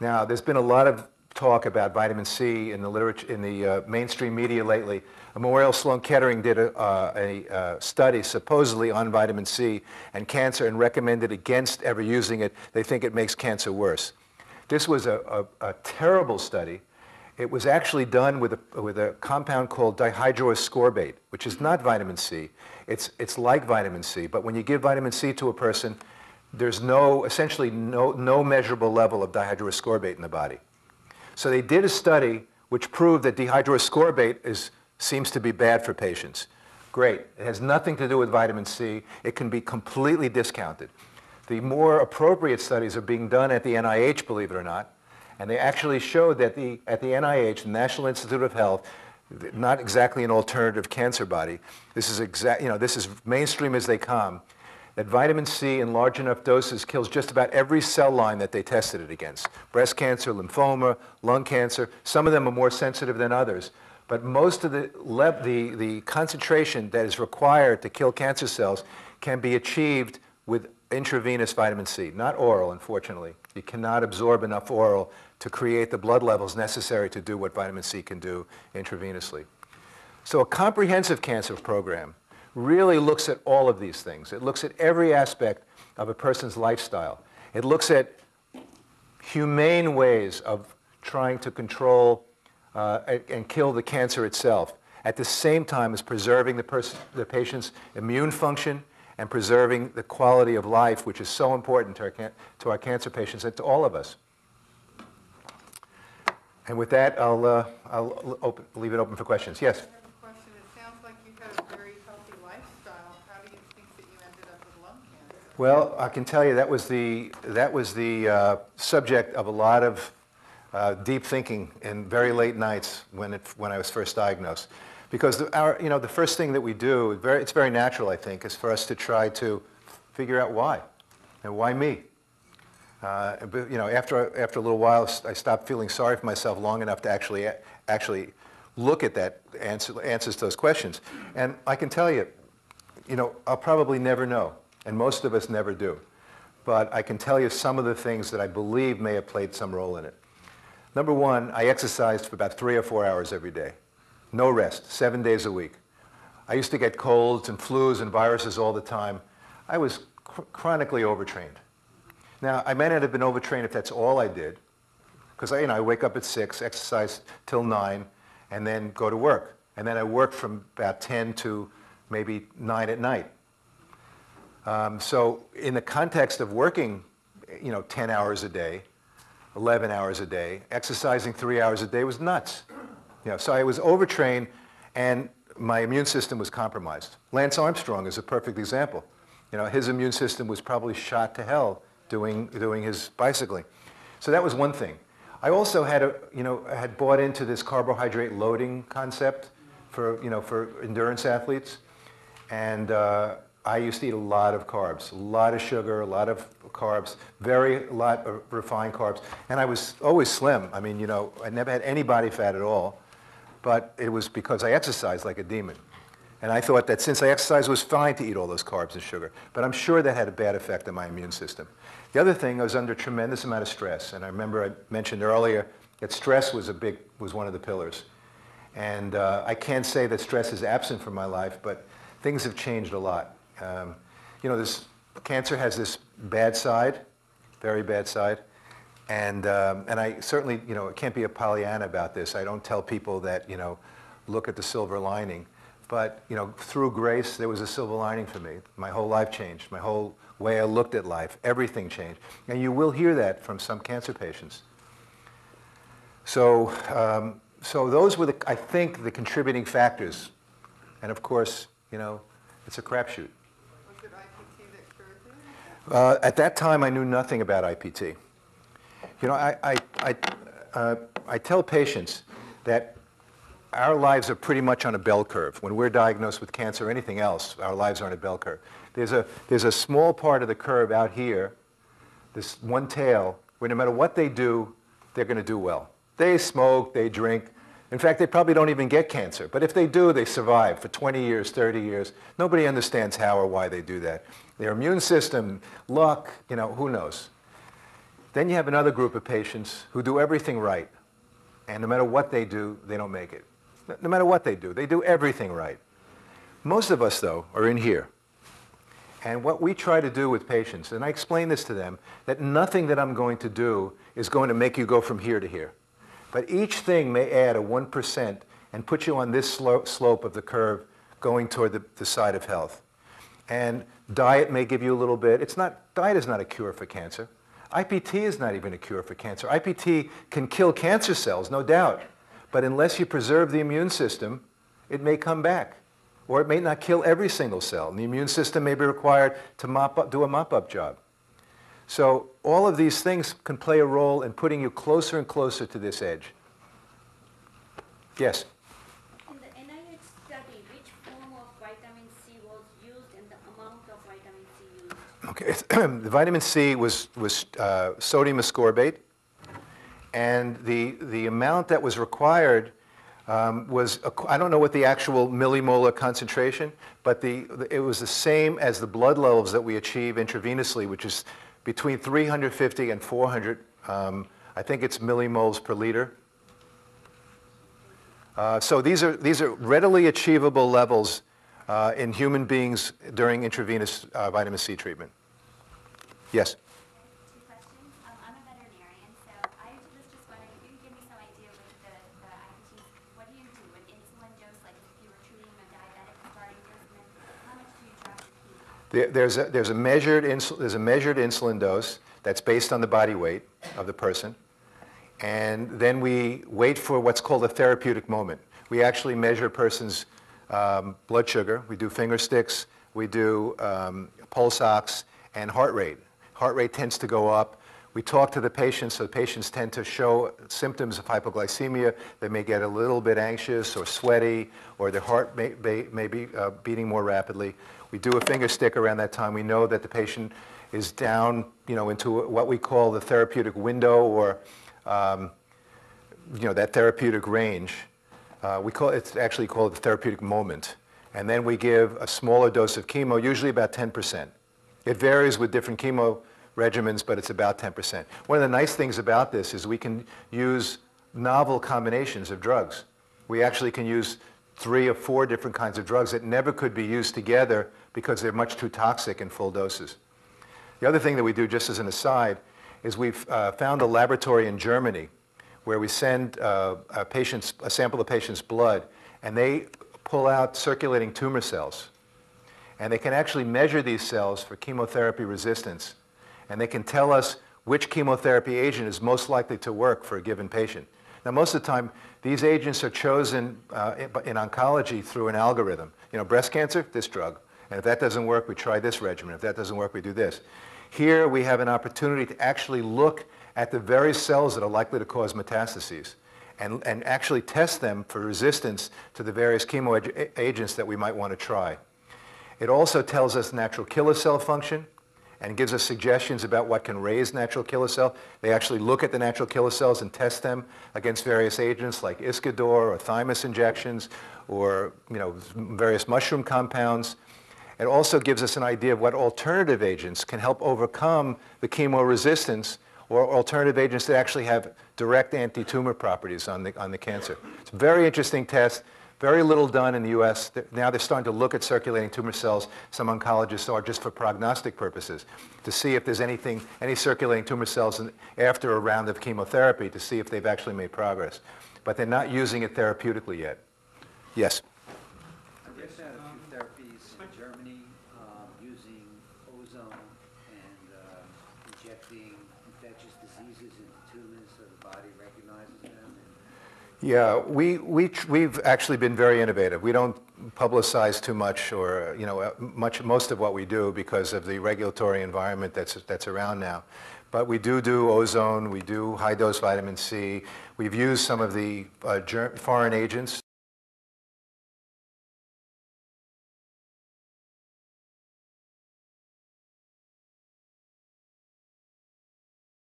Now, there's been a lot of talk about vitamin C in the literature, in the mainstream media lately. Memorial Sloan Kettering did a study supposedly on vitamin C and cancer and recommended against ever using it. They think it makes cancer worse. This was a terrible study. It was actually done with a compound called dihydroascorbate, which is not vitamin C. It's like vitamin C, but when you give vitamin C to a person, there's essentially no measurable level of dihydroascorbate in the body. So they did a study which proved that dihydroascorbate seems to be bad for patients. Great. It has nothing to do with vitamin C. It can be completely discounted. The more appropriate studies are being done at the NIH, believe it or not, and they actually showed that at the NIH, the National Institute of Health, not exactly an alternative cancer body, this is this is mainstream as they come, that vitamin C in large enough doses kills just about every cell line that they tested it against. Breast cancer, lymphoma, lung cancer, some of them are more sensitive than others. But most of the concentration that is required to kill cancer cells can be achieved with intravenous vitamin C, not oral, unfortunately. You cannot absorb enough oral to create the blood levels necessary to do what vitamin C can do intravenously. So a comprehensive cancer program really looks at all of these things. It looks at every aspect of a person's lifestyle. It looks at humane ways of trying to control and kill the cancer itself, at the same time as preserving the patient's immune function and preserving the quality of life, which is so important to our cancer patients and to all of us. And with that, I'll leave it open for questions. Yes? I have a question. It sounds like you had a very healthy lifestyle. How do you think that you ended up with lung cancer? Well, I can tell you that was the subject of a lot of deep thinking in very late nights when I was first diagnosed. Because the first thing that we do, it's very natural, I think, is for us to try to figure out why, and why me. But, after a little while, I stopped feeling sorry for myself long enough to actually look at that answers to those questions. And I can tell you, I'll probably never know, and most of us never do. But I can tell you some of the things that I believe may have played some role in it. Number one, I exercised for about 3 or 4 hours every day. No rest, 7 days a week. I used to get colds and flus and viruses all the time. I was chronically overtrained. Now, I may not have been overtrained if that's all I did, because I wake up at 6, exercise till 9, and then go to work. And then I work from about 10 to maybe 9 at night. So in the context of working, 10 hours a day, 11 hours a day, exercising 3 hours a day was nuts. So I was overtrained, and my immune system was compromised. Lance Armstrong is a perfect example. His immune system was probably shot to hell doing his bicycling. So that was one thing. I also had bought into this carbohydrate loading concept for endurance athletes, and I used to eat a lot of carbs, a lot of sugar, a lot of carbs, a lot of refined carbs, and I was always slim. I mean, I never had any body fat at all, but it was because I exercised like a demon. And I thought that since I exercised, it was fine to eat all those carbs and sugar. But I'm sure that had a bad effect on my immune system. The other thing, I was under a tremendous amount of stress. And I remember I mentioned earlier that stress was one of the pillars. And I can't say that stress is absent from my life, but things have changed a lot. This cancer has this bad side, very bad side. And I certainly, can't be a Pollyanna about this. I don't tell people that, look at the silver lining. But, through grace, there was a silver lining for me. My whole life changed. My whole way I looked at life, everything changed. And you will hear that from some cancer patients. So those were, I think, the contributing factors. And of course, it's a crapshoot. Was it IPT that cured you? At that time, I knew nothing about IPT. I tell patients that our lives are pretty much on a bell curve. When we're diagnosed with cancer or anything else, our lives are on a bell curve. There's a small part of the curve out here, this one tail, where no matter what they do, they're going to do well. They smoke, they drink. In fact, they probably don't even get cancer. But if they do, they survive for 20 years, 30 years. Nobody understands how or why they do that. Their immune system, luck, who knows? Then you have another group of patients who do everything right, and no matter what they do, they don't make it. No matter what they do everything right. Most of us, though, are in here. And what we try to do with patients, and I explain this to them, that nothing that I'm going to do is going to make you go from here to here. But each thing may add a 1% and put you on this slope of the curve going toward the side of health. And diet may give you a little bit. Diet is not a cure for cancer. IPT is not even a cure for cancer. IPT can kill cancer cells, no doubt. But unless you preserve the immune system, it may come back. Or it may not kill every single cell. And the immune system may be required to do a mop-up job. So all of these things can play a role in putting you closer and closer to this edge. Yes? In the NIH study, which form of vitamin C was used and the amount of vitamin C used? Okay, the vitamin C was sodium ascorbate, and the amount that was required was, I don't know what the actual millimolar concentration, but it was the same as the blood levels that we achieve intravenously, which is between 350 and 400, I think it's millimoles per liter. So these are readily achievable levels in human beings during intravenous vitamin C treatment. Yes? Two questions. I'm a veterinarian, so I was just wondering if you could give me some idea with the IPTs. What do you do with insulin dose? Like if you were treating a diabetic starting dose, and then how much do you drop the chemo? There's a measured insulin dose that's based on the body weight of the person. And then we wait for what's called a therapeutic moment. We actually measure a person's blood sugar. We do finger sticks. We do pulse ox and heart rate. Heart rate tends to go up. We talk to the patients, so the patients tend to show symptoms of hypoglycemia. They may get a little bit anxious or sweaty, or their heart may be beating more rapidly. We do a finger stick around that time. We know that the patient is down, into what we call the therapeutic window, or that therapeutic range. It's actually called the therapeutic moment. And then we give a smaller dose of chemo, usually about 10%. It varies with different chemo regimens, but it's about 10%. One of the nice things about this is we can use novel combinations of drugs. We actually can use 3 or 4 different kinds of drugs that never could be used together because they're much too toxic in full doses. The other thing that we do, just as an aside, is we've found a laboratory in Germany where we send a sample of patient's blood, and they pull out circulating tumor cells. And they can actually measure these cells for chemotherapy resistance. And they can tell us which chemotherapy agent is most likely to work for a given patient. Now, most of the time, these agents are chosen in oncology through an algorithm. Breast cancer, this drug. And if that doesn't work, we try this regimen. If that doesn't work, we do this. Here, we have an opportunity to actually look at the very cells that are likely to cause metastases and actually test them for resistance to the various chemo agents that we might want to try. It also tells us natural killer cell function and gives us suggestions about what can raise natural killer cell. They actually look at the natural killer cells and test them against various agents like Iscador or thymus injections or various mushroom compounds. It also gives us an idea of what alternative agents can help overcome the chemo resistance, or alternative agents that actually have direct anti-tumor properties on the cancer. It's a very interesting test. Very little done in the U.S. Now they're starting to look at circulating tumor cells, some oncologists are, just for prognostic purposes, to see if there's any circulating tumor cells after a round of chemotherapy to see if they've actually made progress. But they're not using it therapeutically yet. Yes? I guess had a few therapies in Germany using ozone and injecting infectious diseases into tumors so the body recognizes them. Yeah, we've actually been very innovative. We don't publicize too much, or most of what we do because of the regulatory environment that's around now. But we do ozone. We do high dose vitamin C. We've used some of the foreign agents